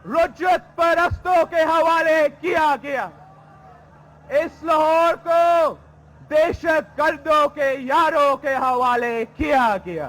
रुज्जत परस्तों के हवाले किया गया। इस लाहौर को दहशत गर्दों के यारों के हवाले किया गया।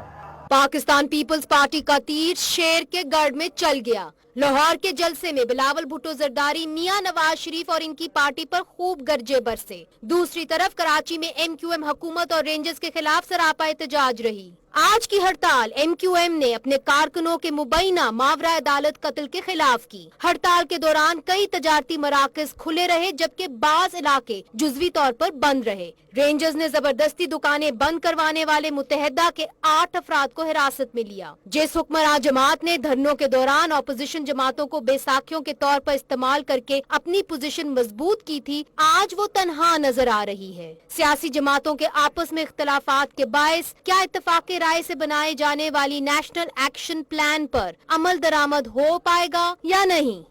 पाकिस्तान पीपल्स पार्टी का तीर शेर के गढ़ में चल गया। लाहौर के जलसे में बिलावल भुट्टो जरदारी, मियां नवाज शरीफ और इनकी पार्टी पर खूब गरजे बरसे। दूसरी तरफ कराची में एमक्यूएम हुकूमत और रेंजर्स के खिलाफ सरापा एहतजाज रही। आज की हड़ताल एमक्यूएम ने अपने कारकुनों के मुबैना मावरा अदालत कत्ल के खिलाफ की। हड़ताल के दौरान कई तजारती मराकज खुले रहे जबकि बाज इलाके जुजवी तौर पर बंद रहे। रेंजर्स ने जबरदस्ती दुकानें बंद करवाने वाले मुत्तहिदा के 8 अफराद को हिरासत में लिया। जिस हुक्मरान जमात ने धरनों के दौरान अपोजिशन जमातों को बैसाखियों के तौर पर इस्तेमाल करके अपनी पोजीशन मजबूत की थी, आज वो तनहा नजर आ रही है। सियासी जमातों के आपस में इख्तलाफात के बायस क्या इत्तफाक राय से बनाए जाने वाली नेशनल एक्शन प्लान पर अमल दरामद हो पाएगा या नहीं?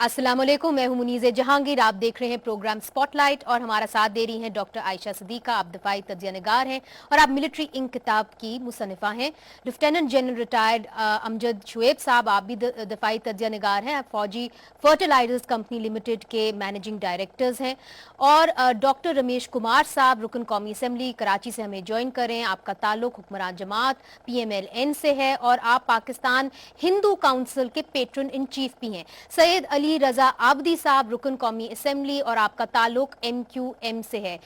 अस्सलाम वालेकुम, मैं हूं मुनीज़े जहांगीर। आप देख रहे हैं प्रोग्राम स्पॉटलाइट और हमारा साथ दे रही हैं डॉक्टर आयशा सदीका। आप दफाई तज्जिया निगार हैं और आप मिलिट्री इंक किताब की मुसन्निफा हैं। Lieutenant general retired Amjad Shoaib साहब, आप भी दफाई तज्जिया निगार हैं। आप फौजी फर्टिलाइजर्स कंपनी लिमिटेड के मैनेजिंग डायरेक्टर्स हैं। और डॉक्टर रमेश कुमार साहब, रुकन कौमी असम्बली कराची से हमें ज्वाइन करें। आपका ताल्लुक हुक्मरान जमात PMLN से है और आप पाकिस्तान हिंदू काउंसिल के पेट्रन इन चीफ भी हैं। सैयद अली रजा आबदी साहब, रुकन कौमी असम्बली और आपका ताल्लुक MQM से है।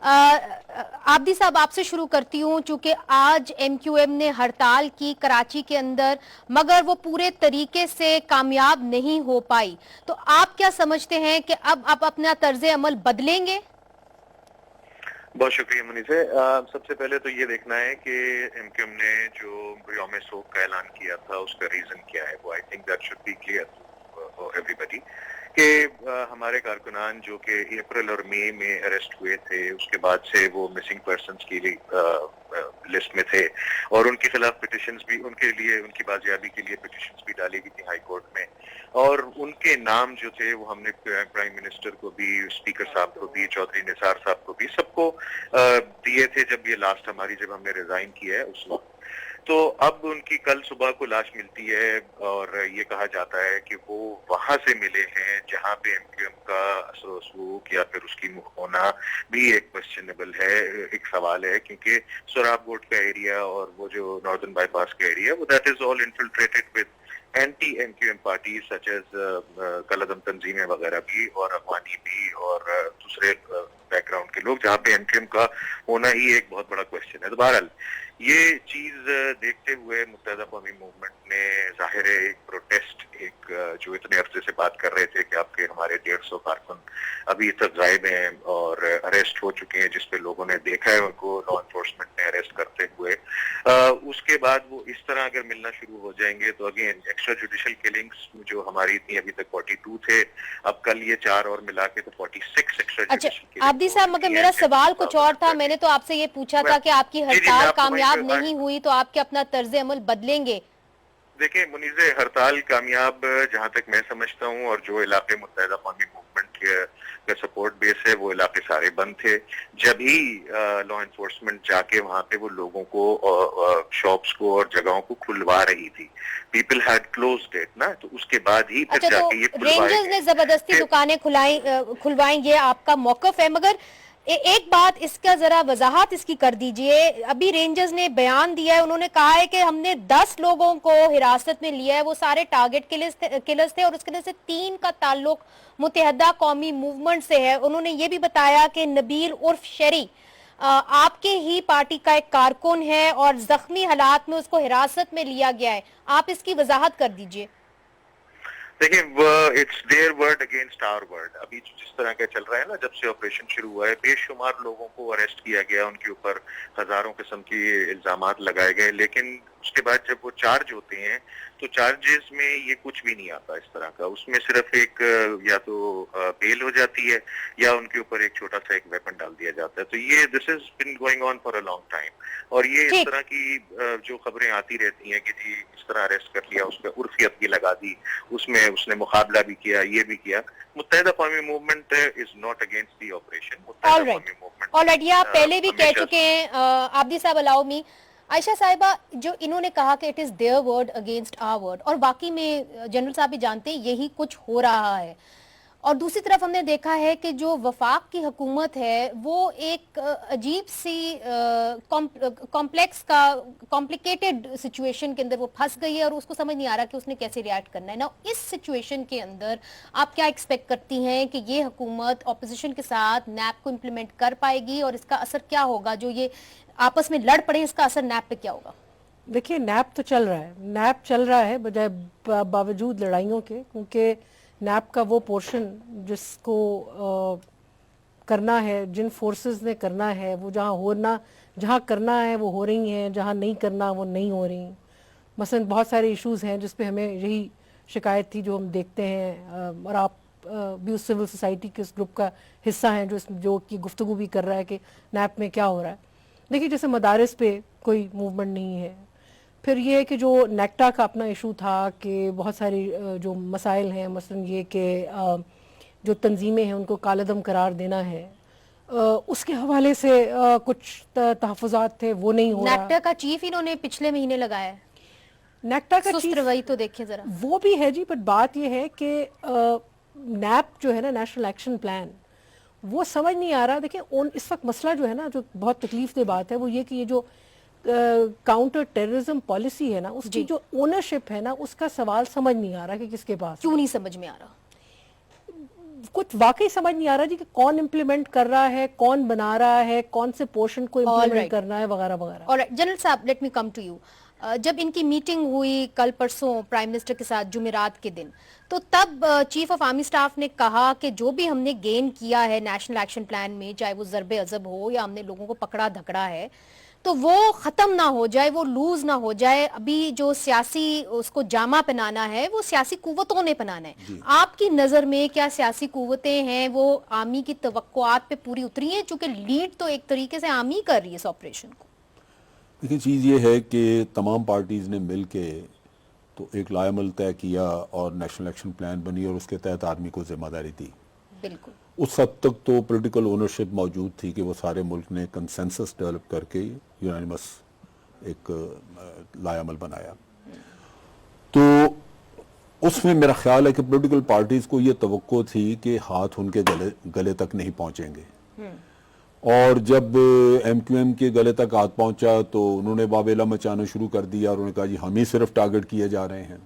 आबदी साहब, आपसे शुरू करती हूँ। चूंकि आज MQM ने हड़ताल की कराची के अंदर, मगर वो पूरे तरीके से कामयाब नहीं हो पाई, तो आप क्या समझते हैं कि अब आप अपना तर्ज अमल बदलेंगे? बहुत शुक्रिया मुनीसे। सबसे पहले तो ये देखना है कि MQM ने जो यौम शोक का ऐलान किया था उसका रीजन क्या है। वो I think that should be clear for everybody कि हमारे कारकुनान जो कि अप्रैल और मई में अरेस्ट हुए थे, उसके बाद से वो मिसिंग पर्सन्स की लिस्ट में थे और उनके खिलाफ पिटिशंस भी, उनके लिए उनकी बाजियाबी के लिए पिटिशंस भी डाली गई थी हाई कोर्ट में। और उनके नाम जो थे वो हमने प्राइम मिनिस्टर को भी, स्पीकर साहब को भी, चौधरी निसार साहब को भी, सबको दिए थे जब ये लास्ट जब हमने रिजाइन किया है उस वक्त। तो अब उनकी कल सुबह को लाश मिलती है और ये कहा जाता है कि वो वहां से मिले हैं जहां पे MQM का असर वसूक या फिर उसकी होना भी एक क्वेश्चनेबल है, एक सवाल है, क्योंकि सोराब गोट का एरिया और वो जो नॉर्दर्न बाईपास का एरिया, वो that is all infiltrated with anti-MQM party such as कलदम तंजीमें वगैरह भी और अफगानी भी और दूसरे बैकग्राउंड के लोग, जहाँ पे MQM का होना ही एक बहुत बड़ा क्वेश्चन है। तो बहरहाल ये चीज देखते हुए मुत्तहिदा कौमी मूवमेंट ने जाहिर है एक प्रोटेस्ट, एक जो इतने अरसे से बात कर रहे थे कि आपके हमारे 150 कारकुन अभी तक गायब हैं और अरेस्ट हो चुके हैं, जिसपे लोगों ने देखा है उनको लॉ एनफोर्समेंट ने अरेस्ट करते हुए। उसके बाद वो इस तरह अगर मिलना शुरू हो जाएंगे तो अगेन एक्स्ट्रा जुडिशियल किलिंग्स जो हमारी थी अभी तक 42 थे, अब कल ये 4 और मिला के तो 46 एक्स्ट्रा जुडिशियल किलिंग्स। आबदी साहब, मगर मेरा सवाल कुछ और था। मैंने तो आपसे ये पूछा था कि आपकी हड़ताल कामयाब नहीं हुई तो आप क्या अपना तर्ज अमल बदलेंगे? देखिए मुनीज़े, हड़ताल कामयाब जहां तक मैं समझता हूं, और जो इलाके मुत्तहिदा कौमी मूवमेंट का सपोर्ट बेस है वो इलाके सारे बंद थे। जब ही लॉ एनफोर्समेंट जाके वहां पे वो लोगों को, शॉप्स को और जगहों को खुलवा रही थी, पीपल हैड क्लोज्ड इट ना, तो उसके बाद ही फिर जाके ये रेंजर्स ने जबरदस्ती दुकानें खुलवाई, ये आपका मौकफ है। मगर एक बात इसका जरा वजाहत इसकी कर दीजिए। अभी रेंजर्स ने बयान दिया है, उन्होंने कहा है कि हमने 10 लोगों को हिरासत में लिया है, वो सारे टारगेट किलर्स थे और उसके अंदर से 3 का ताल्लुक मुत्तहिदा कौमी मूवमेंट से है। उन्होंने ये भी बताया कि नबील उर्फ शेरी आपके ही पार्टी का एक कारकुन है और जख्मी हालात में उसको हिरासत में लिया गया है। आप इसकी वजाहत कर दीजिए। देखिए, it's their word against our word. अभी जिस तरह का चल रहा है ना, जब से ऑपरेशन शुरू हुआ है, बेशुमार लोगों को अरेस्ट किया गया, उनके ऊपर हजारों किस्म की इल्जामात लगाए गए, लेकिन उसके बाद जब वो चार्ज होते हैं तो चार्जेस में ये कुछ भी नहीं आता इस तरह का। उसमें सिर्फ एक या तो बेल हो जाती है या उनके ऊपर एक छोटा सा एक वेपन डाल दिया जाता है। तो ये this is been going on for a long time, और ये इस तरह की जो खबरें आती रहती हैं कि जी इस तरह अरेस्ट कर लिया, उस पर उर्फियत भी लगा दी, उसमें उसने मुकाबला भी किया, ये भी किया। Muttahida Qaumi movement is not against the operation. Muttahida Qaumi movement alright, ये आप पहले भी कह चुके हैं। आबदी साहब, अलाउ मी, आयशा साहिबा, जो इन्होंने कहा कि it is their word against our word, और बाकी में जनरल साहब भी जानते हैं यही कुछ हो रहा है। और दूसरी तरफ हमने देखा है कि जो वफाक की हुकूमत है वो एक अजीब सी कॉम्प्लिकेटेड सिचुएशन के अंदर वो फंस गई है और उसको समझ नहीं आ रहा कि उसने कैसे रिएक्ट करना है ना। इस सिचुएशन के अंदर आप क्या एक्सपेक्ट करती हैं कि ये हुकूमत ऑपोजिशन के साथ नैप को इम्प्लीमेंट कर पाएगी और इसका असर क्या होगा? जो ये आपस में लड़ पड़े, इसका असर नैप पे क्या होगा? देखिए, नैप तो चल रहा है, नैप चल रहा है बजाय बावजूद लड़ाइयों के, क्योंकि नैप का वो पोर्शन जिसको करना है, जिन फोर्सेस ने करना है, वो जहाँ करना है वो हो रही हैं, जहाँ नहीं करना वो नहीं हो रही। मसलन बहुत सारे इश्यूज हैं जिस पे हमें यही शिकायत थी जो हम देखते हैं, और आप भी उस सिविल सोसाइटी के उस ग्रुप का हिस्सा हैं जो कि गुफ्तगू भी कर रहा है कि नैप में क्या हो रहा है। देखिए, जैसे मदारिस पे कोई मूवमेंट नहीं है, फिर ये कि जो नेक्टा का अपना इशू था कि बहुत सारी जो मसाइल हैं, मसलन ये कि जो तंजीमें हैं उनको कालदम करार देना है, उसके हवाले से कुछ तहफ़्फ़ुज़ात थे, वो नहीं हो रहा। नेक्टा का चीफ इन्होंने पिछले महीने लगाया है, नेक्टा का चीफ रवैया तो देखिए जरा। वो भी है जी, बट बात ये है कि नैप जो है ना, नेशनल एक्शन प्लान, वो समझ नहीं आ रहा। देखिए, इस वक्त मसला जो है ना, जो बहुत तकलीफ दे बात है, वो ये कि ये जो काउंटर टेररिज्म पॉलिसी है ना, उसकी जो ओनरशिप है ना, उसका सवाल समझ नहीं आ रहा कि किसके पास। क्यों नहीं समझ में आ रहा? कुछ वाकई समझ नहीं आ रहा जी कि कौन इम्प्लीमेंट कर रहा है, कौन बना रहा है, कौन से पोर्शन को इम्प्लीमेंट करना है, वगैरह वगैरह। ऑलराइट जनरल साहब, let me come to you. जब इनकी मीटिंग हुई कल परसों प्राइम मिनिस्टर के साथ जुमेरात के दिन, तो तब चीफ ऑफ आर्मी स्टाफ ने कहा कि जो भी हमने गेन किया है नेशनल एक्शन प्लान में, चाहे वो ज़रबे अज़ब हो या हमने लोगों को पकड़ा धकड़ा है, तो वो खत्म ना हो जाए, वो लूज ना हो जाए। अभी जो सियासी उसको जामा पहनाना है वो सियासी कुव्वतों ने पहनाना है। आपकी नजर में क्या सियासी कुव्वतें हैं वो आर्मी की तवक्कुआत पे पूरी उतरी हैं? चूंकि लीड तो एक तरीके से आर्मी कर रही है इस ऑपरेशन को। देखिए, चीज़ ये है कि तमाम पार्टीज़ ने मिल के तो एक लायमल तय किया और नेशनल एक्शन प्लान बनी और उसके तहत आर्मी को जिम्मेदारी दी। बिल्कुल, उस हद तक तो पॉलिटिकल ओनरशिप मौजूद थी कि वो सारे मुल्क ने कंसेंसस डेवलप करके यूनानिमस एक लायमल बनाया। तो उसमें मेरा ख्याल है कि पॉलिटिकल पार्टीज़ को ये तवक्को थी कि हाथ उनके गले तक नहीं पहुंचेंगे, और जब MQM के गले तक हाथ पहुंचा तो उन्होंने वावेला मचाना शुरू कर दिया और उन्होंने कहा जी हम ही सिर्फ टारगेट किए जा रहे हैं।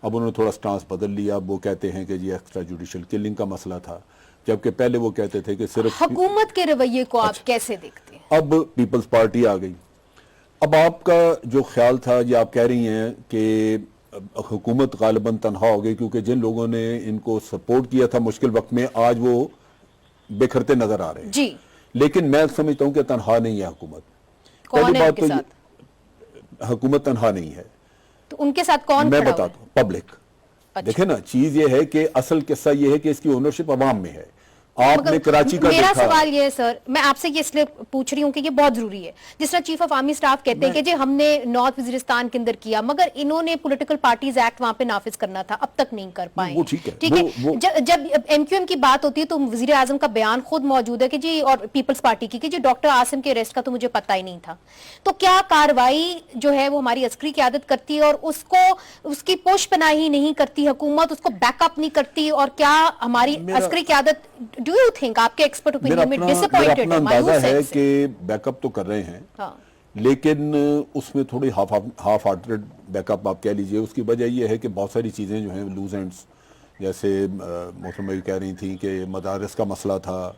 अब उन्होंने थोड़ा स्टांस बदल लिया, वो कहते हैं कि जी एक्स्ट्रा जुडिशियल किलिंग का मसला था, जबकि पहले वो कहते थे कि सिर्फ। हुकूमत के रवैये को आप कैसे देखते हैं? अब पीपल्स पार्टी आ गई। अब आपका जो ख्याल था, ये आप कह रही हैं कि हुकूमत गालिबन तनहा हो गई क्योंकि जिन लोगों ने इनको सपोर्ट किया था मुश्किल वक्त में, आज वो बिखरते नजर आ रहे हैं जी। लेकिन मैं समझता हूं कि तनहा नहीं है हुकूमत। कौन है उनके साथ? हुकूमत तनहा नहीं है। तो उनके साथ कौन मैं खड़ा बताता हूं, पब्लिक। देखे ना, चीज ये है कि असल किस्सा ये है कि इसकी ओनरशिप अवाम में है। आपने कराची का मेरा देखा। सवाल ये है सर, मैं आपसे ये इसलिए पूछ रही हूँ कि ये बहुत जरूरी है। जिस तरह चीफ ऑफ आर्मी स्टाफ कहते हैं कि जी हमने नॉर्थ वजीरिस्तान के अंदर किया, मगर इन्होंने पॉलिटिकल पार्टीज एक्ट वहां पे नाफिज करना था, अब तक नहीं कर पाए। वो ठीक है, ठीक है। जब MQM की बात होती है तो वजीर आजम का बयान खुद मौजूद है कि जी, और पीपल्स पार्टी की, कि जी डॉक्टर आसिम के अरेस्ट का तो मुझे पता ही नहीं था। तो क्या कार्रवाई जो है वो हमारी अस्करी क़यादत करती है और उसको उसकी पुश पनाही नहीं करती हुकूमत, उसको बैकअप नहीं करती? और क्या हमारी अस्करी क़यादत, डू यू थिंक, आपके एक्सपर्ट ओपिनियन में डिसअपॉइंटेड है? अंदाजा है कि बैकअप तो कर रहे हैं, हाँ। लेकिन उसमें थोड़ी हाफ हार्टेड बैकअप आप कह लीजिए। उसकी वजह यह है कि बहुत सारी चीज़ें जो हैं लूज एंड्स, जैसे मोहतरमा भाई कह रही थी कि मदारस का मसला था,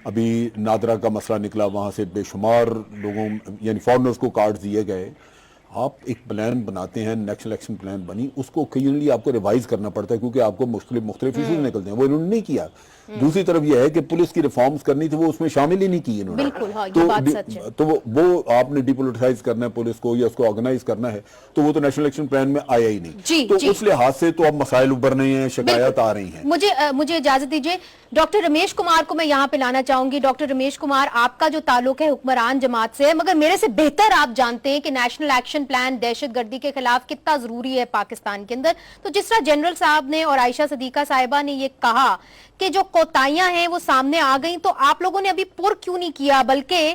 अभी नादरा का मसला निकला, वहाँ से बेशुमार लोगों यानी फॉरनर्स को कार्ड दिए गए। आप एक प्लान बनाते हैं, नेशनल एक्शन प्लान बनी, उसको ओकेजनली आपको रिवाइज करना पड़ता है क्योंकि आपको मुख्तलिफ इशूज निकलते हैं, वो इन्होंने नहीं किया। दूसरी तरफ यह है कि पुलिस की रिफॉर्म्स करनी थी, वो उसमें शामिल ही नहीं की इन्होंने। बिल्कुल, हाँ, ये बात सच है। तो वो आपने डिपोलिटाइज करना है पुलिस को या उसको ऑर्गेनाइज करना है, तो वो तो नेशनल एक्शन प्लान में आया ही नहीं। तो उस लिहाज से तो अब मसाइल उभर रहे हैं, शिकायत आ रही हैं। मुझे इजाजत दीजिए, डॉक्टर रमेश कुमार को मैं यहाँ पे लाना चाहूंगी। डॉक्टर रमेश कुमार, आपका जो ताल्लुक है हुक्मरान जमात से है, मगर मेरे से बेहतर आप जानते हैं कि नेशनल एक्शन ایکشن پلان دہشت گردی کے خلاف کتنا ضروری ہے پاکستان کے اندر. تو جس طرح جنرل صاحب نے اور عائشہ صدیقہ صاحبہ نے یہ کہا کہ جو کوتاہیاں ہیں وہ سامنے آ گئیں, تو آپ لوگوں نے ابھی پر کیوں نہیں کیا, بلکہ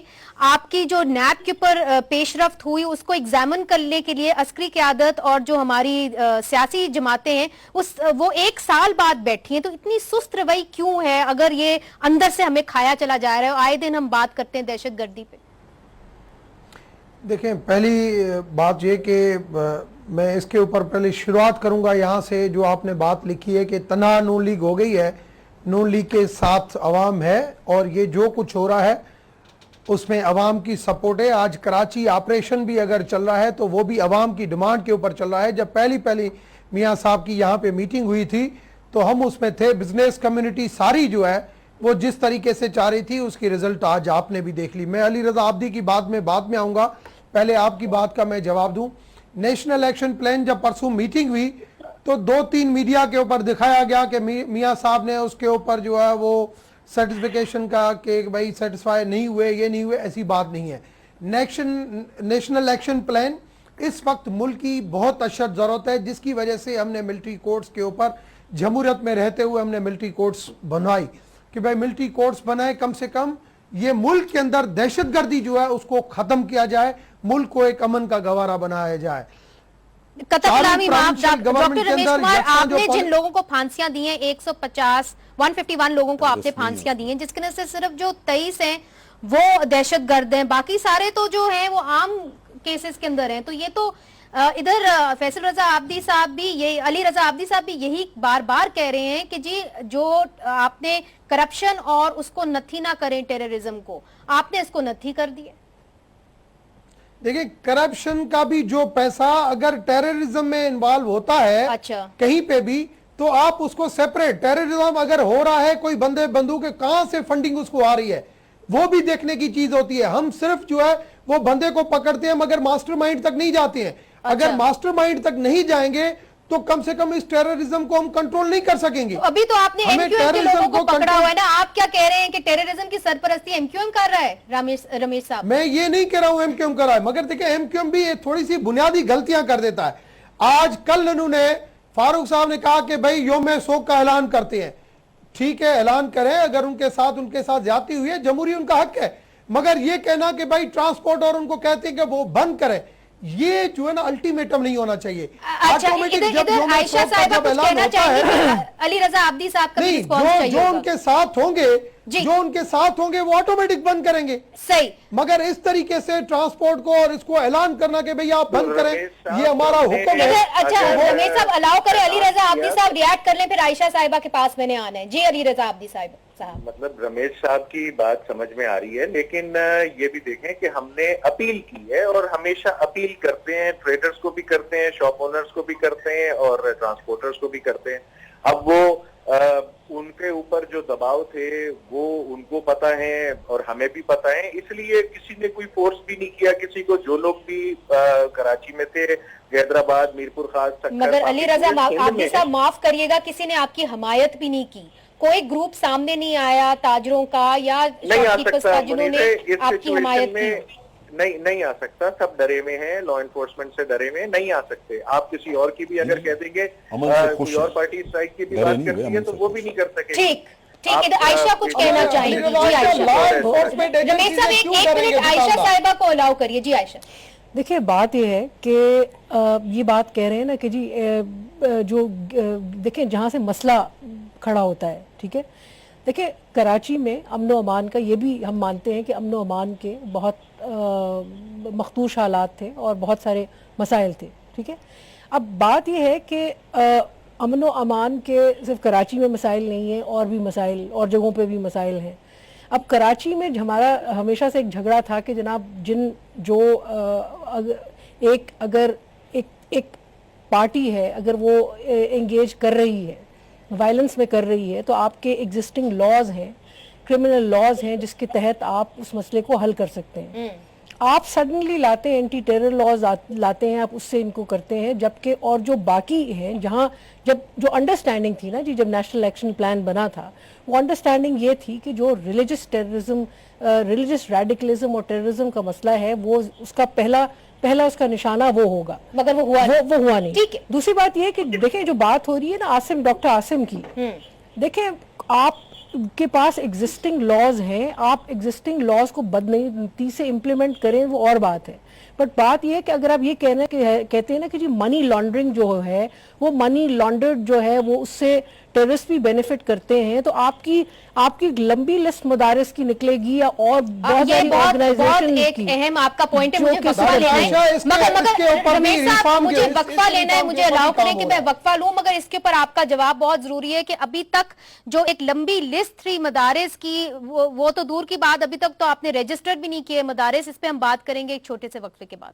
آپ کی جو نیب کے اوپر پیش رفت ہوئی اس کو ایگزامن کرنے کے لیے عسکری قیادت اور جو ہماری سیاسی جماعتیں ہیں وہ 1 سال بعد بیٹھی ہیں, تو اتنی سست روی کیوں ہے اگر یہ اندر سے ہمیں کھایا چلا جا رہا ہے؟ آئے دن ہم بات کرتے ہیں دہشت گردی پہ. دیکھیں, پہلی بات یہ کہ میں اس کے اوپر پہلے شروعات کروں گا یہاں سے, جو آپ نے بات لکھی ہے کہ تنہا نون لیگ ہو گئی ہے, نون لیگ کے ساتھ عوام ہے, اور یہ جو کچھ ہو رہا ہے اس میں عوام کی سپورٹ ہے. آج کراچی آپریشن بھی اگر چل رہا ہے تو وہ بھی عوام کی ڈیمانڈ کے اوپر چل رہا ہے. جب پہلی میاں صاحب کی یہاں پہ میٹنگ ہوئی تھی تو ہم اس میں تھے, بزنس کمیونٹی ساری جو ہے وہ جس طریقے سے چاہ رہی تھی اس کی رزلٹ آج آپ نے بھی دیکھ لی. میں علی رضا عابدی کی بات میں بعد میں آؤں گا, پہلے آپ کی بات کا میں جواب دوں. نیشنل ایکشن پلان جب پرسوں میٹنگ ہوئی تو 2-3 میڈیا کے اوپر دکھایا گیا کہ میاں صاحب نے اس کے اوپر جو ہے وہ سرٹیفکیشن کا کہ بھائی سیٹسفائی نہیں ہوئے, یہ نہیں ہوئے, ایسی بات نہیں ہے. نیشنل ایکشن پلان اس وقت ملک کی بہت اشد ضرورت ہے, جس کی وجہ سے ہم نے ملٹری کورٹس کے اوپر جمہوریت میں رہتے ہوئے ہم نے ملٹری کورٹس بنوائی کہ بھائی ملٹری کورٹس بنائے, کم سے کم یہ ملک کے اندر دہشت گردی جو ہے اس کو ختم کیا جائے, ملک کو ایک امن کا گوارا بنایا جائے. ڈاکٹر رمیش کمار, آپ نے جن لوگوں کو پھانسیاں دی ہیں 151 لوگوں کو آپ نے پھانسیاں دی ہیں, جس کے سے صرف جو 23 ہیں وہ دہشت گرد ہیں, باقی سارے تو جو ہیں وہ عام کیسز کے اندر ہیں. تو یہ تو ادھر فیصل رضا عابدی صاحب بھی, علی رضا عابدی صاحب بھی یہی بار بار کہہ رہے ہیں کہ جی جو آپ نے کرپشن اور اس کو نتھی نہ کریں, ٹیررزم کو آپ نے اس کو نتھی کر دیا. دیکھیں, کرپشن کا بھی جو پیسہ اگر ٹیررزم میں انوالو ہوتا ہے کہیں پہ بھی, تو آپ اس کو سیپریٹ, ٹیررزم اگر ہو رہا ہے کوئی بندے بندوق کے کہاں سے فنڈنگ اس کو آ رہی ہے وہ بھی دیکھنے کی چیز ہوتی ہے. ہم صرف جو ہے وہ بندے کو پکڑتے ہیں مگر ماسٹر مائنڈ تک نہیں جاتے ہیں. اگر ماسٹر مائنڈ تک نہیں جائیں گے تو کم سے کم اس ٹیررزم کو ہم کنٹرول نہیں کر سکیں گے. ابھی تو آپ نے ایم کیو ایم کے لوگوں کو پکڑا ہوا ہے نا, آپ کیا کہہ رہے ہیں کہ ٹیررزم کی سرپرستی ایم کیو ایم کر رہا ہے؟ رمیش صاحب, میں یہ نہیں کہہ رہا ہوں ایم کیو ایم کر رہا ہے, مگر دیکھیں ایم کیو ایم بھی تھوڑی سی بنیادی غلطیاں کر دیتا ہے. آج کل انہوں نے فاروق صاحب نے کہا کہ بھائی یوم سوگ کا اعلان کرتے ہیں, ٹھیک ہے اعلان کریں, اگر ان کے ساتھ زیادتی ہوئی ہے جمہوری ان کا حق ہے, مگر یہ کہنا کہ بھائی ٹرانسپورٹ اور ان کو کہتے ہیں کہ وہ بند کریں, یہ جو ہے نا الٹیمیٹم نہیں ہونا چاہیے. عائشہ صاحبہ کچھ کہنا چاہیے, علی رضا عابدی صاحب کا ریسپانس چاہیے. جو ان کے ساتھ ہوں گے وہ آٹومیٹک بند کریں گے, صحیح, مگر اس طریقے سے ٹرانسپورٹ کو اور اس کو اعلان کرنا کہ بھئی آپ بند کریں, یہ ہمارا حکم ہے. اچھا رمیش صاحب الاؤ کریں, علی رضا عابدی صاحب ریاکٹ کر لیں, پھر عائشہ صاحبہ کے پاس میں نے آنا ہے. جی علی رضا عابدی صاحب. مطلب رمیش صاحب کی بات سمجھ میں آ رہی ہے, لیکن یہ بھی دیکھیں کہ ہم نے اپیل کی ہے اور ہمیشہ اپیل کرتے ہیں, ٹریڈرز کو بھی کرتے ہیں, شاپ اونرز کو بھی کرتے ہیں اور ٹرانسپورٹرز کو بھی کرتے ہیں. اب وہ ان کے اوپر جو دباؤ تھے وہ ان کو پتہ ہے اور ہمیں بھی پتہ ہے, اس لیے کسی نے کوئی فورس بھی نہیں کیا کسی کو. جو لوگ بھی کراچی میں تھے, حیدرآباد, میرپور خاص, مگر علی رضا عابدی صاحب معاف کریے گا, کسی نے آپ کی حمایت بھی نہیں کی, کوئی گروپ سامنے نہیں آیا تاجروں کا یا شاپکیپرز کا جنہوں نے آپ کی حمایت کی. نہیں آ سکتا, سب ڈرے میں ہیں, لا انفورسمنٹ سے ڈرے میں نہیں آ سکتے. آپ کسی اور کی بھی اگر کہہ دیں گے کوئی اور پارٹی اسٹرائک کی بھی بات کرتی ہے تو وہ بھی نہیں کر سکے. ٹھیک ہے, عائشہ کچھ کہنا چاہیے. رمیش صاحب ایک منٹ عائشہ صاحبہ کو الاؤ کریے. جی عائشہ. دیکھیں, بات یہ ہے کہ یہ بات کہہ رہے ہیں نا کہ جی جو دیکھیں جہاں سے مسئلہ کھڑا ہوتا ہے, ٹھیک ہے, دیکھیں کراچی میں امن و امان کا, یہ بھی ہم مانتے ہیں کہ امن و امان کے بہت مخدوش حالات تھے اور بہت سارے مسائل تھے, ٹھیک ہے. اب بات یہ ہے کہ امن و امان کے صرف کراچی میں مسائل نہیں ہیں, اور بھی مسائل اور جگہوں پہ بھی مسائل ہیں. اب کراچی میں ہمارا ہمیشہ سے ایک جھگڑا تھا کہ جناب اگر ایک پارٹی ہے, اگر وہ انگیج کر رہی ہے, وائلنس میں کر رہی ہے, تو آپ کے ایگزسٹنگ لاز ہیں, کرمنل لاز ہیں جس کے تحت آپ اس مسئلے کو حل کر سکتے ہیں. آپ سڈنلی لاتے ہیں, اینٹی ٹیرر لاز لاتے ہیں, آپ اس سے ان کو کرتے ہیں, جبکہ اور جو باقی ہیں جہاں جو انڈرسٹینڈنگ تھی نا جی, جب نیشنل ایکشن پلان بنا تھا, وہ انڈرسٹینڈنگ یہ تھی کہ جو ریلیجس ریڈیکلزم اور ٹیررزم کا مسئلہ ہے, وہ اس کا پہلا पहला उसका निशाना वो होगा, मगर वो हुआ वो हुआ नहीं। ठीक है। दूसरी बात ये कि देखें जो बात हो रही है ना आसिम, डॉक्टर आसिम की, देखें आप के पास एग्जिस्टिंग लॉज हैं, आप एग्जिस्टिंग लॉज को बदनीति से इम्प्लीमेंट करें वो और बात है, बट बात ये है कि अगर आप ये कहते हैं ना कि जी मनी लॉन्ड्रिंग जो है वो मनी लॉन्डर्ड जो है वो उससे टेररिस्ट भी बेनिफिट करते हैं, तो आपकी लंबी लिस्ट मदारिस की निकलेगी या और बहुत सारी ऑर्गेनाइजेशन एक अहम आपका पॉइंट है, जो मुझे कि वक्फा लेना है, मगर रमेश साहब मुझे वक्फा लेना है, मुझे अलाउ करें कि मैं वक्फा लूं, मगर इसके ऊपर आपका जवाब बहुत जरूरी है कि अभी तक जो एक लंबी लिस्ट थी मदारिस की, वो तो दूर की बात, अभी तक तो आपने रजिस्टर भी नहीं किए मदारिस, इस पे हम बात करेंगे एक छोटे से वक्फे के बाद।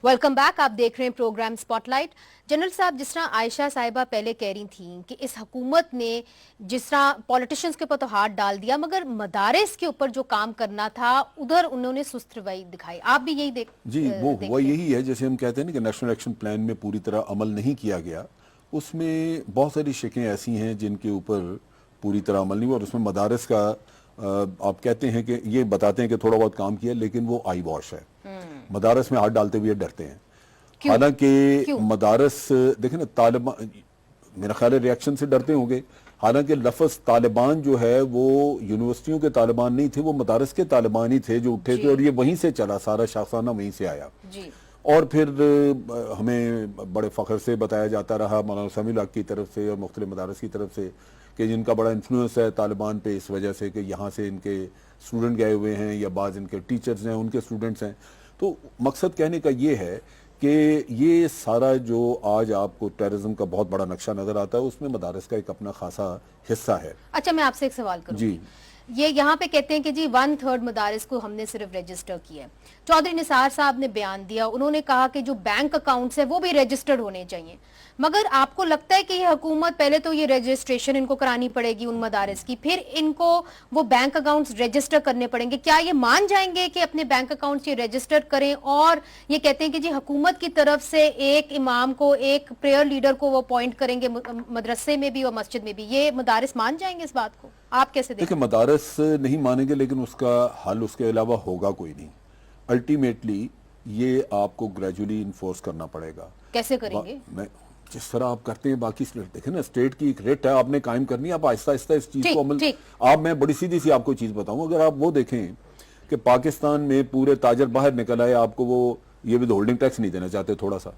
वेलकम बैक, आप देख रहे हैं प्रोग्राम स्पॉटलाइट। जनरल साहब, जिस तरह आयशा साहिबा पहले कह रही थी कि इस हुकूमत ने जिस तरह पॉलिटिशियंस के ऊपर तो हाथ डाल दिया, मगर मदारिस के ऊपर जो काम करना था उधर उन्होंने सुस्त रवैया दिखाई, आप भी यही जी वो यही है, जैसे हम कहते हैं ना कि नेशनल एक्शन प्लान में पूरी तरह अमल नहीं किया गया, उसमें बहुत सारी शिकें ऐसी हैं जिनके ऊपर पूरी तरह अमल नहीं हुआ, और उसमें मदारिस का आप कहते हैं कि ये बताते हैं कि थोड़ा बहुत काम किया, लेकिन वो आई वॉश है। मदारस में हाथ डालते हुए डरते हैं, हालांकि मदारस देखें ना, तालिबान मेरा ख्याल है रिएक्शन से डरते होंगे, हालांकि लफ्ज तालिबान जो है वो यूनिवर्सिटियों के तालिबान नहीं थे, वो मदारस के तालिबान ही थे जो उठे थे, और ये वहीं से चला, सारा शाखाना वहीं से आया जी। और फिर हमें बड़े फख्र से बताया जाता रहा मौलाना समीउल हक की तरफ से और मुख्तलिफ मदारस की तरफ से कि जिनका बड़ा इन्फ्लुएंस है तालिबान पे, इस वजह से कि यहाँ से इनके स्टूडेंट गए हुए हैं या बाज़ इनके टीचर्स हैं, उनके स्टूडेंट्स हैं। तो मकसद कहने का ये है कि ये सारा जो आज आपको टेररिज्म का बहुत बड़ा नक्शा नजर आता है, उसमें मदारस का एक अपना खासा हिस्सा है। अच्छा, मैं आपसे एक सवाल करूं जी, ये यहाँ पे कहते हैं कि जी 1/3 मदारिस को हमने सिर्फ रजिस्टर किया है। चौधरी निसार साहब ने बयान दिया, उन्होंने कहा कि जो बैंक अकाउंट्स है वो भी रजिस्टर्ड होने चाहिए, मगर आपको लगता है कि ये हुकूमत पहले तो ये रजिस्ट्रेशन इनको करानी पड़ेगी उन मदारिस की, फिर इनको वो बैंक अकाउंट्स रजिस्टर करने पड़ेंगे, क्या ये मान जाएंगे कि अपने बैंक अकाउंट्स ये रजिस्टर करें? और ये कहते हैं कि जी हुकूमत की तरफ से एक इमाम को, एक प्रेयर लीडर को वो अपॉइंट करेंगे मदरसे में भी और मस्जिद में भी, ये मदारिस मान जाएंगे इस बात को? आप कैसे देखिए? मदारस नहीं मानेंगे, लेकिन उसका हल उसके अलावा होगा कोई नहीं। अल्टीमेटली ये आपको ग्रेजुअली इन्फोर्स करना पड़ेगा। कैसे करेंगे? जिस तरह आप करते हैं बाकी स्टेट, देखें ना, स्टेट की एक रेट है, आपने कायम करनी है, आप आहिस्ता आहिस्ता इस चीज को अमल। आप, मैं बड़ी सीधी सी आपको चीज बताऊं, अगर आप वो देखें कि पाकिस्तान में पूरे ताजर बाहर निकल आए, आपको वो ये विद होल्डिंग टैक्स नहीं देना चाहते थोड़ा सा,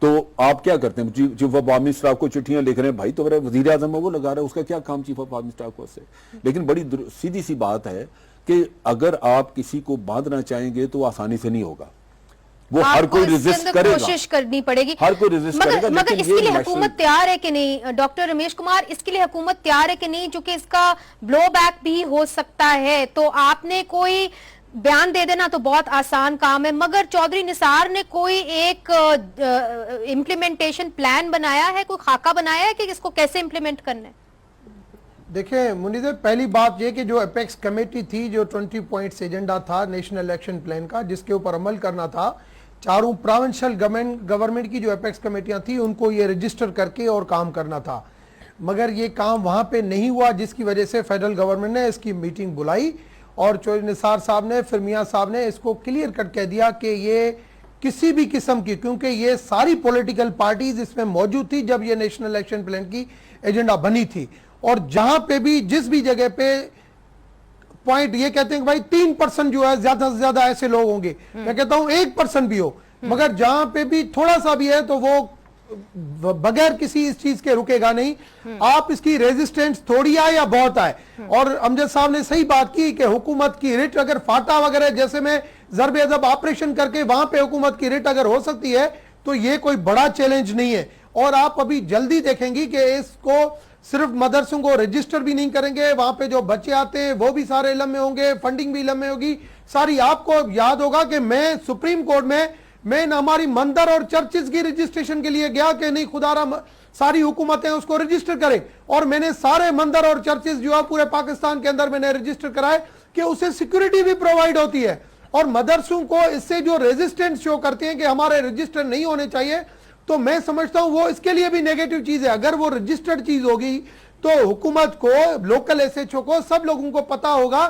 तो आप क्या करते हैं? चीफ ऑफ आर्मी स्टाफ को चिट्ठियां लिख रहे हैं, भाई तो मेरा वजीर आजम है वो लगा रहा है, उसका क्या काम चीफ ऑफ आर्मी स्टाफ को से। लेकिन बड़ी सीधी सी बात है कि अगर आप किसी को बांधना चाहेंगे तो आसानी से नहीं होगा, वो हर कोई रेजिस्ट करेगा, कोशिश करनी पड़ेगी, हर कोई रेजिस्ट करेगा। मगर इसके लिए हुकूमत तैयार है कि नहीं? डॉक्टर रमेश कुमार, इसके लिए हुकूमत तैयार है कि नहीं? क्योंकि इसका ब्लो बैक भी हो सकता है। तो आपने कोई बयान दे देना तो बहुत आसान काम है, मगर चौधरी निसार ने कोई एक इम्प्लीमेंटेशन प्लान बनाया है, कोई खाका बनाया है कि इसको कैसे इम्प्लीमेंट करना है? देखिए मुनीर, पहली बात यह कि जो एपेक्स कमेटी थी, जो 20 पॉइंट्स एजेंडा था नेशनल एक्शन प्लान का, जिसके ऊपर अमल करना था, चारों प्रोविंशियल गवर्नमेंट की जो एपेक्स कमेटियां थी उनको ये रजिस्टर करके और काम करना था, मगर ये काम वहां पे नहीं हुआ, जिसकी वजह से फेडरल गवर्नमेंट ने इसकी मीटिंग बुलाई और चौधरी निसार साहब ने, फिर मियां साहब ने इसको क्लियर कट कह दिया कि ये किसी भी किस्म की, क्योंकि ये सारी पॉलिटिकल पार्टीज इसमें मौजूद थी जब ये नेशनल एक्शन प्लान की एजेंडा बनी थी, और जहां पे भी जिस भी जगह पे पॉइंट ये कहते हैं कि भाई 3% जो है ज्यादा से ज्यादा ऐसे लोग होंगे, मैं कहता हूं 1% भी हो, मगर जहां पे भी थोड़ा सा भी है तो वो बगैर किसी इस चीज के रुकेगा नहीं। आप इसकी रेजिस्टेंस थोड़ी आए या बहुत आए, और अमजद साहब ने सही बात की कि हुकूमत की रिट अगर फाटा वगैरह जैसे में ज़रब अज़ब ऑपरेशन करके वहां पे हुकूमत की रिट अगर हो सकती है तो ये कोई बड़ा चैलेंज नहीं है। और आप अभी जल्दी देखेंगी कि इसको सिर्फ मदरसों को रजिस्टर भी नहीं करेंगे, वहां पे जो बच्चे आते हैं वो भी सारे इल्म में होंगे, फंडिंग भी इल्म में होगी सारी। आपको याद होगा कि मैं सुप्रीम कोर्ट में हमारी मंदिर और चर्चिज की रजिस्ट्रेशन के लिए गया कि नहीं खुदारा सारी हुकूमतें उसको रजिस्टर करें, और मैंने सारे मंदिर और चर्चिज जो है पूरे पाकिस्तान के अंदर मैंने रजिस्टर कराए कि उसे सिक्योरिटी भी प्रोवाइड होती है। और मदरसों को इससे जो रेजिस्टेंस शो करते हैं कि हमारे रजिस्टर नहीं होने चाहिए, तो मैं समझता हूं वो इसके लिए भी नेगेटिव चीज है। अगर वो रजिस्टर्ड चीज होगी तो हुकूमत को, लोकल एसएचओ को, सब लोगों को पता होगा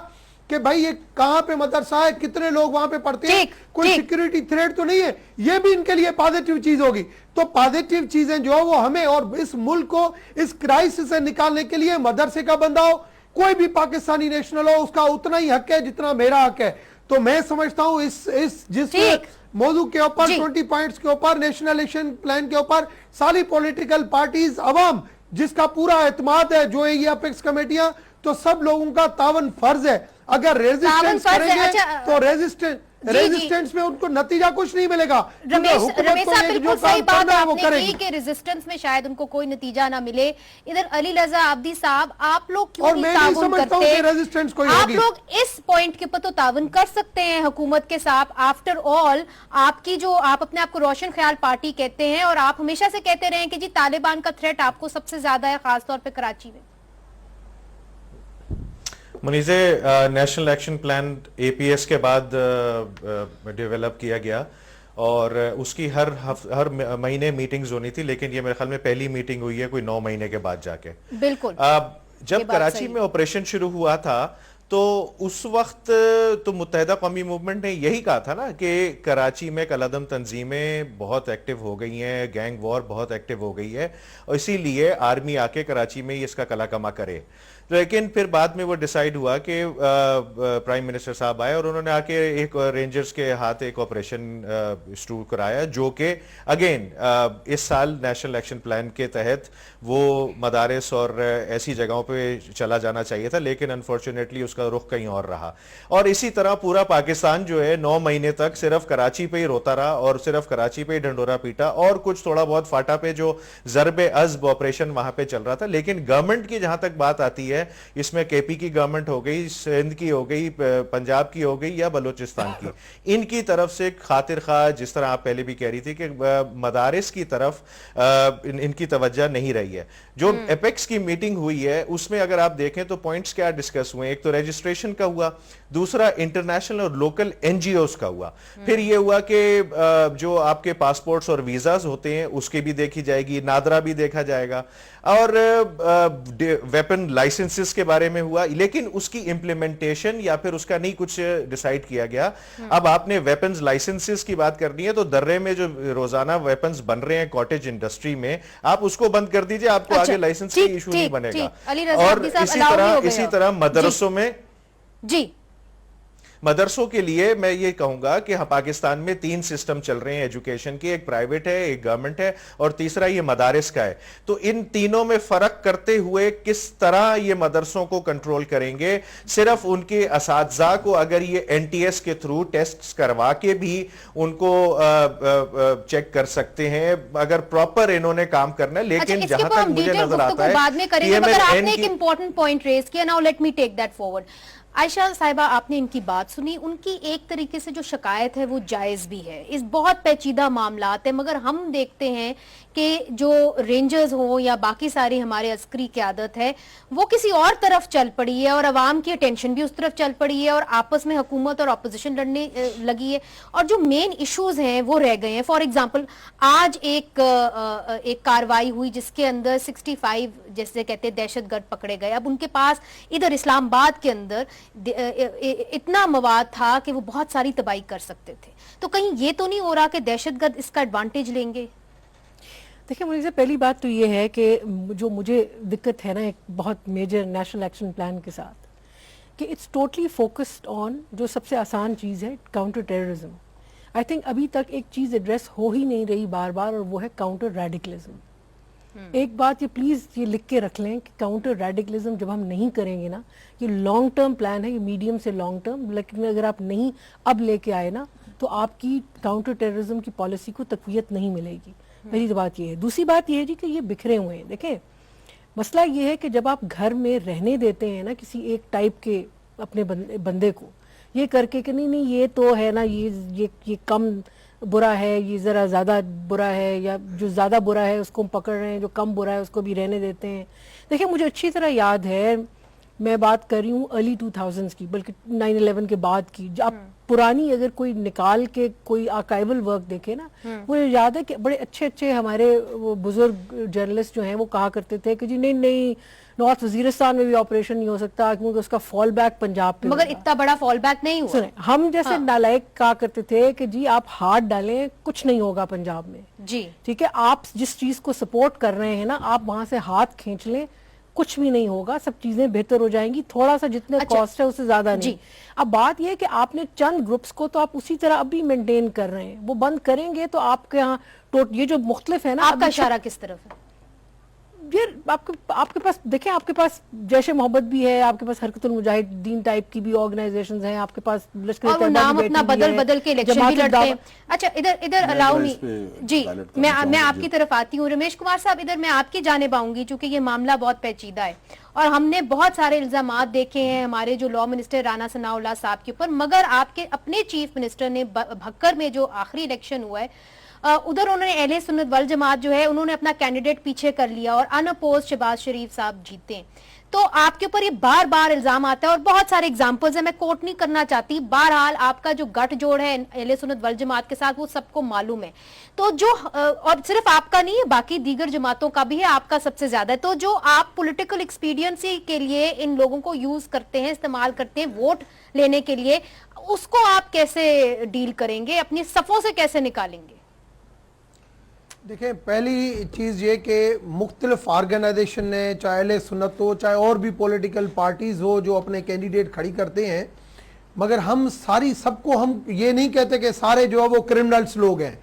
कि भाई ये कहां पे मदरसा है, कितने लोग वहां पे पढ़ते हैं, कोई सिक्योरिटी थ्रेट तो नहीं है। ये भी इनके लिए पॉजिटिव चीज होगी। तो पॉजिटिव चीजें जो है वो हमें और इस मुल्क को इस क्राइसिस से निकालने के लिए, मदरसे का बंदा हो, कोई भी पाकिस्तानी नेशनल हो, उसका उतना ही हक है जितना मेरा हक है। तो मैं समझता हूं इस जिस मौजू के ऊपर 20 पॉइंट्स के ऊपर, नेशनल एक्शन प्लान के ऊपर सारी पॉलिटिकल पार्टीज, अवाम जिसका पूरा एतमाद है, जो है ये अपेक्स कमेटियां, तो सब लोगों का तावन फर्ज है। अगर रेजिस्टेंस करेंगे तो रेजिस्टेंस में उनको नतीजा कुछ नहीं मिलेगा। रमेश साहब बिल्कुल सही बात आपने की कि रेजिस्टेंस में शायद उनको कोई नतीजा ना मिले। इधर अली रजा आब्दी साहब, आप लोग क्यों नहीं ताउन करते? आप लोग इस पॉइंट के ऊपर तो ताउन कर सकते हैं हुकूमत के साथ। आफ्टर ऑल आपकी जो, आप अपने आप को रोशन ख्याल पार्टी कहते हैं और आप हमेशा से कहते रहे कि जी तालिबान का थ्रेट आपको सबसे ज्यादा है, खासतौर पर कराची में। Muneeze, national action plan APS के बाद डेवलप किया गया और उसकी हर महीने मीटिंग्स होनी थी, लेकिन ये मेरे ख्याल में पहली मीटिंग हुई है कोई 9 महीने के बाद जाके। बिल्कुल। जब कराची में ऑपरेशन शुरू हुआ था तो उस वक्त तो मुत्तहिदा कौमी मूवमेंट ने यही कहा था ना कि कराची में कलअदम तंजीमें बहुत एक्टिव हो गई हैं, गैंग वॉर बहुत एक्टिव हो गई है और इसीलिए आर्मी आके कराची में इसका कला कमा करे। लेकिन फिर बाद में वो डिसाइड हुआ कि प्राइम मिनिस्टर साहब आए और उन्होंने आके एक रेंजर्स के हाथ एक ऑपरेशन शुरू कराया, जो कि अगेन इस साल नेशनल एक्शन प्लान के तहत वो मदारिस और ऐसी जगहों पे चला जाना चाहिए था, लेकिन अनफॉर्चुनेटली उसका रुख कहीं और रहा। और इसी तरह पूरा पाकिस्तान जो है 9 महीने तक सिर्फ कराची पे ही रोता रहा और सिर्फ कराची पे ही ढंडोरा पीटा और कुछ थोड़ा बहुत फाटा पे जो ज़रबे अज़्ब ऑपरेशन वहां पे चल रहा था। लेकिन गवर्नमेंट की जहां तक बात आती है, इसमें केपी की गवर्नमेंट हो गई, सिंध की हो गई, पंजाब की हो गई या बलूचिस्तान की, इनकी तरफ से खातिर खा, जिस तरह आप पहले भी कह रही थी कि मदारिस की तरफ इनकी तवज्जो नहीं रही है। जो एपेक्स की मीटिंग हुई है उसमें अगर आप देखें तो पॉइंट्स क्या डिस्कस हुए, एक तो रजिस्ट्रेशन का हुआ, दूसरा इंटरनेशनल और लोकल एनजीओस का हुआ, फिर ये हुआ कि जो आपके पासपोर्ट्स और वीजाज होते हैं उसकी भी देखी जाएगी, नादरा भी देखा जाएगा, और वेपन लाइसेंसेस के बारे में हुआ, लेकिन उसकी इंप्लीमेंटेशन या फिर उसका नहीं कुछ डिसाइड किया गया। अब आपने वेपन्स लाइसेंसेस की बात करनी है तो दर्रे में जो रोजाना वेपन्स बन रहे हैं कॉटेज इंडस्ट्री में, आप उसको बंद कर दीजिए, आपको आगे लाइसेंस का इशू नहीं बनेगा। और इसी तरह मदरसों में जी, मदरसों के लिए मैं ये कहूंगा कि पाकिस्तान में 3 सिस्टम चल रहे हैं एजुकेशन के, एक प्राइवेट है, एक गवर्नमेंट है और तीसरा ये मदारिस का है। तो इन तीनों में फर्क करते हुए किस तरह ये मदरसों को कंट्रोल करेंगे, सिर्फ उनके असातिज़ा को अगर ये एनटीएस के थ्रू टेस्ट करवा के भी उनको चेक कर सकते हैं, अगर प्रॉपर इन्होंने काम करना है। लेकिन जहां तक मुझे नजर आता है, बाद में करेंगे, मगर आपने एक इंपॉर्टेंट पॉइंट रेज किया, now let me take that forward. Ayesha साहिबा, आपने इनकी बात सुनी, उनकी एक तरीके से जो शिकायत है वो जायज भी है, इस बहुत पेचीदा मामलात है, मगर हम देखते हैं कि जो रेंजर्स हो या बाकी सारी हमारे अस्करी क़यादत है वो किसी और तरफ चल पड़ी है और अवाम की अटेंशन भी उस तरफ चल पड़ी है और आपस में हुकूमत और अपोजिशन लड़ने लगी है और जो मेन इश्यूज हैं वो रह गए हैं। फॉर एग्जांपल आज एक कार्रवाई हुई जिसके अंदर 65 जैसे कहते हैं दहशतगर्द पकड़े गए। अब उनके पास इधर इस्लामाबाद के अंदर इतना मवाद था कि वो बहुत सारी तबाही कर सकते थे, तो कहीं ये तो नहीं हो रहा कि दहशतगर्द इसका एडवांटेज लेंगे? देखिए, मुझे पहली बात तो ये है कि जो मुझे दिक्कत है ना एक बहुत मेजर नेशनल एक्शन प्लान के साथ, कि इट्स टोटली फोकस्ड ऑन जो सबसे आसान चीज़ है, काउंटर टेररिज्म। आई थिंक अभी तक एक चीज़ एड्रेस हो ही नहीं रही बार बार, और वो है काउंटर रेडिकलिज्म। एक बात ये प्लीज़ ये लिख के रख लें कि काउंटर रेडिकलिज्म जब हम नहीं करेंगे ना, ये लॉन्ग टर्म प्लान है, ये मीडियम से लॉन्ग टर्म, लेकिन अगर आप नहीं अब लेके आए ना तो आपकी काउंटर टेररिज्म की पॉलिसी को तक़वियत नहीं मिलेगी। पहली बात ये है। दूसरी बात ये है जी कि ये बिखरे हुए हैं। देखें, मसला ये है कि जब आप घर में रहने देते हैं ना किसी एक टाइप के अपने बंदे को, ये करके कि नहीं ये तो है ना, ये कम बुरा है, ये ज़रा ज़्यादा बुरा है, या जो ज़्यादा बुरा है उसको हम पकड़ रहे हैं, जो कम बुरा है उसको भी रहने देते हैं। देखिए, मुझे अच्छी तरह याद है, मैं बात कर रही हूँ अर्ली 2000s की, बल्कि 9/11 के बाद की, जब पुरानी अगर कोई निकाल के कोई आर्काइवल वर्क देखे ना, मुझे याद है कि बड़े अच्छे अच्छे हमारे वो बुजुर्ग जर्नलिस्ट जो हैं वो कहा करते थे कि जी नहीं नहीं, नॉर्थ वजीरिस्तान में भी ऑपरेशन नहीं हो सकता क्योंकि उसका फॉल बैक पंजाब पे मगर होगा। इतना बड़ा फॉल बैक नहीं हुआ। सुने, हम जैसे नालायक कहा करते थे कि जी आप हाथ डालें कुछ नहीं होगा पंजाब में, जी ठीक है, आप जिस चीज को सपोर्ट कर रहे हैं ना, आप वहां से हाथ खींच लें, कुछ भी नहीं होगा, सब चीजें बेहतर हो जाएंगी, थोड़ा सा जितने कॉस्ट है उससे ज्यादा नहीं। अब बात यह है कि आपने चंद ग्रुप्स को तो आप उसी तरह अभी मेंटेन कर रहे हैं, वो बंद करेंगे तो आपके यहाँ ये जो मुख्तलिफ है ना, आपका इशारा किस तरफ है? ये आपके पास देखें, आपके पास जैश ए मोहब्बत भी है, आपके पास हरकतुल मुजाहिदीन टाइप की भी ऑर्गेनाइजेशंस हैं, आपके पास लश्कर और वो नाम अपना बदल के इलेक्शन भी लड़ते हैं। अच्छा, इधर अलाउ मी जी, मैं आपकी तरफ आती हूँ। रमेश कुमार साहब, इधर मैं आपकी जानिब आऊंगी क्योंकि ये मामला बहुत पेचीदा है और हमने बहुत सारे इल्जामात देखे हैं हमारे जो लॉ मिनिस्टर राना सनाउल्लाह साहब के ऊपर, मगर आपके अपने चीफ मिनिस्टर ने भक्कर में जो आखिरी इलेक्शन हुआ है उधर उन्होंने अहले सुन्नत वल जमात जो है उन्होंने अपना कैंडिडेट पीछे कर लिया और अनअपोज शहबाज शरीफ साहब जीते। तो आपके ऊपर ये बार बार इल्जाम आता है और बहुत सारे एग्जांपल्स हैं, मैं कोट नहीं करना चाहती। बहरहाल आपका जो गठजोड़ है अहले सुन्नत वल जमात के साथ वो सबको मालूम है, तो जो और सिर्फ आपका नहीं है, बाकी दीगर जमातों का भी है, आपका सबसे ज्यादा है। तो जो आप पॉलिटिकल एक्सपीडियंसी के लिए इन लोगों को यूज करते हैं, इस्तेमाल करते हैं वोट लेने के लिए, उसको आप कैसे डील करेंगे, अपनी सफों से कैसे निकालेंगे? देखें, पहली चीज़ ये कि मुख्तलिफ ऑर्गेनाइजेशन ने, चाहे अहले सुन्नत हो चाहे और भी पॉलिटिकल पार्टीज़ हो जो अपने कैंडिडेट खड़ी करते हैं, मगर हम सबको हम ये नहीं कहते कि सारे जो है वो क्रिमिनल्स लोग हैं।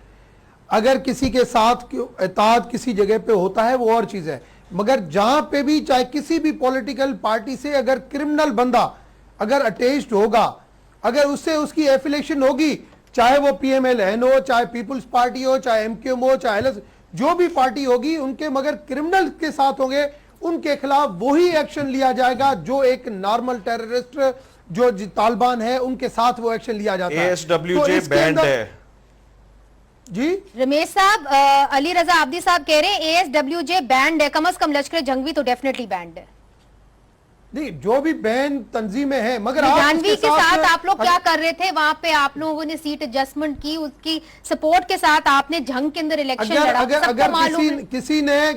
अगर किसी के साथ इताअत किसी जगह पे होता है वो और चीज़ है, मगर जहाँ पे भी चाहे किसी भी पॉलिटिकल पार्टी से अगर क्रिमिनल बंदा अगर अटैच्ड होगा, अगर उससे उसकी एफिलेशन होगी, चाहे वो PMLN हो, चाहे पीपुल्स पार्टी हो, चाहे MQM हो, चाहे जो भी पार्टी होगी, उनके मगर क्रिमिनल के साथ होंगे, उनके खिलाफ वही एक्शन लिया जाएगा जो एक नॉर्मल टेररिस्ट जो तालिबान है उनके साथ वो एक्शन लिया जाता है। ASWJ बैंड है जी। रमेश साहब, अली रजा आब्दी साहब कह रहे हैं ASWJ बैंड है, कम से कम लश्कर जंगवी तो डेफिनेटली बैंड है। नहीं, जो भी बैन तंजीमें हैं, मगर जानवी के साथ आप लोग क्या कर रहे थे वहां पे? आप लोगों ने सीट एडजस्टमेंट की, उसकी सपोर्ट के साथ आपने जंग के अंदर इलेक्शन लड़ा। अगर किसी ने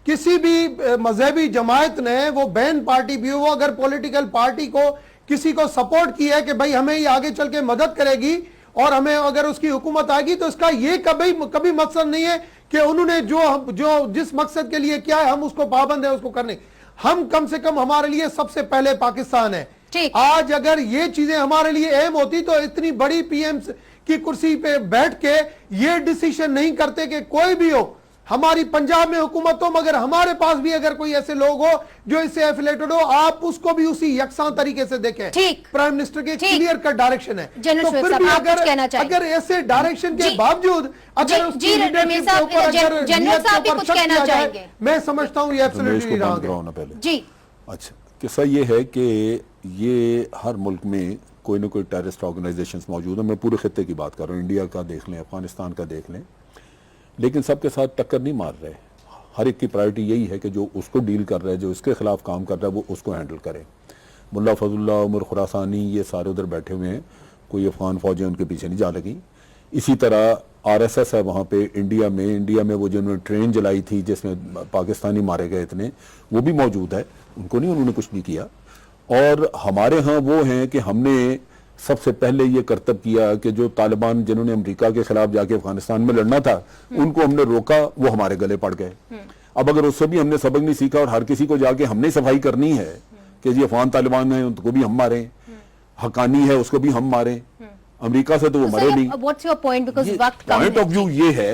किसी भी मजहबी जमात ने, वो बैन पार्टी भी हो, अगर पॉलिटिकल पार्टी को किसी को सपोर्ट किया है कि भाई हमें ये आगे चल के मदद करेगी और हमें अगर उसकी हुकूमत आएगी, तो इसका ये कभी मकसद नहीं है कि उन्होंने जो जिस मकसद के लिए किया है हम उसको पाबंद है उसको करने। हम कम से कम हमारे लिए सबसे पहले पाकिस्तान है। आज अगर ये चीजें हमारे लिए अहम होती तो इतनी बड़ी PM की कुर्सी पे बैठ के ये डिसीजन नहीं करते कि कोई भी हो, हमारी पंजाब में हुकूमत हो, मगर हमारे पास भी अगर कोई ऐसे लोग हो जो इससे एफिलेटेड हो, आप उसको भी उसी यकसान तरीके से देखें। प्राइम मिनिस्टर के क्लियर कट डायरेक्शन है। तो फिर भी अगर ऐसे डायरेक्शन के बावजूद अगर जनरल साहब भी कुछ कहना चाहेंगे, मैं समझता हूँ ये एब्सोल्युटली रॉन्ग है। जी, अच्छा, किस्सा ये है कि ये हर मुल्क में कोई ना कोई टेररिस्ट ऑर्गेनाइजेशंस मौजूद है। मैं पूरे खित्ते की बात कर रहा हूँ, इंडिया का देख लें, अफगानिस्तान का देख लें, लेकिन सबके साथ टक्कर नहीं मार रहे। हर एक की प्रायोरिटी यही है कि जो उसको डील कर रहा है, जो इसके खिलाफ काम कर रहा है, वो उसको हैंडल करे। मुल्ला फजलुल्लाह, उमर खुरासानी, ये सारे उधर बैठे हुए हैं, कोई अफगान फौजें उनके पीछे नहीं जा लगी। इसी तरह RSS है वहाँ पे इंडिया में वो जिन्होंने ट्रेन जलाई थी जिसमें पाकिस्तानी मारे गए इतने, वो भी मौजूद है, उनको नहीं, उन्होंने कुछ नहीं किया। और हमारे यहाँ वो हैं कि हमने सबसे पहले ये करतब किया कि जो तालिबान जिन्होंने अमेरिका के खिलाफ जाके अफगानिस्तान में लड़ना था, उनको हमने रोका, वो हमारे गले पड़ गए। अब अगर उससे भी हमने सबक नहीं सीखा और हर किसी को जाके हमने सफाई करनी है कि जी अफगान तालिबान है उनको भी हम मारें, हकानी है उसको भी हम मारें, अमेरिका से तो वो मरे नहीं। पॉइंट ऑफ व्यू ये है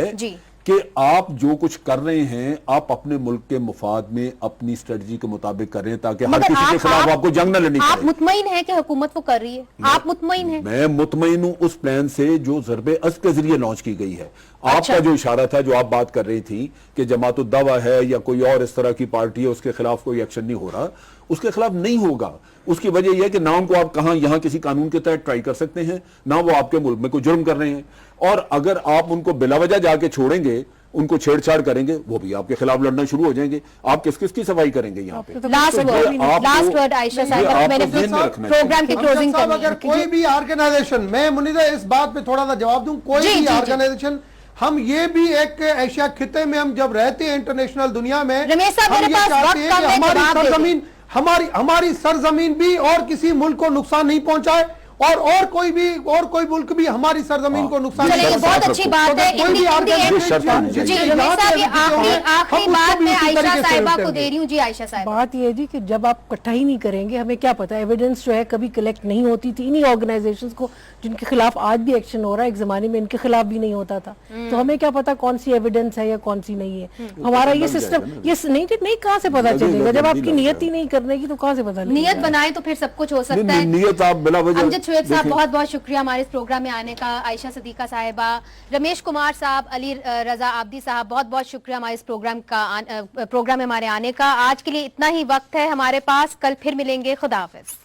कि आप जो कुछ कर रहे हैं, आप अपने मुल्क के मुफाद में अपनी स्ट्रेटजी के मुताबिक कर रहे हैं ताकि हर किसी के खिलाफ आपको जंग न लड़नी पड़े। आप मुतमईन हैं कि हुकूमत वो कर रही है? आप मुतमईन हैं? मैं मुतमईन हूं उस प्लान से जो ज़रबे अज़्द के जरिए लॉन्च की गई है। आपका जो इशारा था, जो आप बात कर रही थी कि जमातुद दावा है या कोई और इस तरह की पार्टी है, उसके खिलाफ कोई एक्शन नहीं हो रहा, उसके खिलाफ नहीं होगा। उसकी वजह यह है कि ना उनको आप कहां यहां किसी कानून के तहत ट्राई कर सकते हैं, ना वो आपके मुल्क में कोई जुर्म कर रहे हैं। और अगर आप उनको बिला वजह जाके छोड़ेंगे, उनको छेड़छाड़ करेंगे वो भी आपके खिलाफ लड़ना शुरू हो जाएंगे। आप किस किस की सफाई करेंगे यहाँ पे? लास्ट वर्ड आयशा साहब, मैंने प्रोग्राम की क्लोजिंग साहब, अगर कोई भी ऑर्गेनाइजेशन, मैं मुनीदा इस बात पे थोड़ा सा जवाब दूं, कोई भी ऑर्गेनाइजेशन, हम ये भी एक एशिया खिते में हम जब रहते हैं इंटरनेशनल दुनिया में, रमेश साहब, हम मेरे ये पास चाहते हैं वक्त कि कम है, हमारी जवाब दे सरजमीन, हमारी सरजमीन भी और किसी मुल्क को नुकसान नहीं पहुंचाए, और कोई मुल्क भी हमारी सरजमीन को नुकसान चलिए, ये बहुत अच्छी बात है। कोई भी ऑर्गेनाइजेशन, जी रमेश साहब, ये आखिरी बात मैं आयशा साहिबा को दे रही हूँ। जी आयशा साहिबा, बात ये है जी कि जब आप इकट्ठा ही नहीं करेंगे, हमें क्या पता, एविडेंस जो है कभी कलेक्ट नहीं होती थी इन्हीं ऑर्गेनाइजेशंस को जिनके खिलाफ आज भी एक्शन हो रहा है, एक जमाने में इनके खिलाफ भी नहीं होता था, तो हमें क्या पता कौन सी एविडेंस है या कौन सी नहीं है। हमारा ये सिस्टम ये नहीं कहाँ से पता चलेगा जब आपकी नियत ही नहीं करने की, तो कहाँ से पता चलेगा? नियत बनाए तो फिर सब कुछ हो सकता है। नियत आप बिला वजह। अमजद शुएब साहब, बहुत बहुत शुक्रिया हमारे इस प्रोग्राम में आने का। आयशा सदीका साहिबा, रमेश कुमार साहब, अली रजा आब्दी साहब, बहुत बहुत शुक्रिया हमारे इस प्रोग्राम में हमारे आने का। आज के लिए इतना ही वक्त है हमारे पास, कल फिर मिलेंगे। खुदा हाफिज।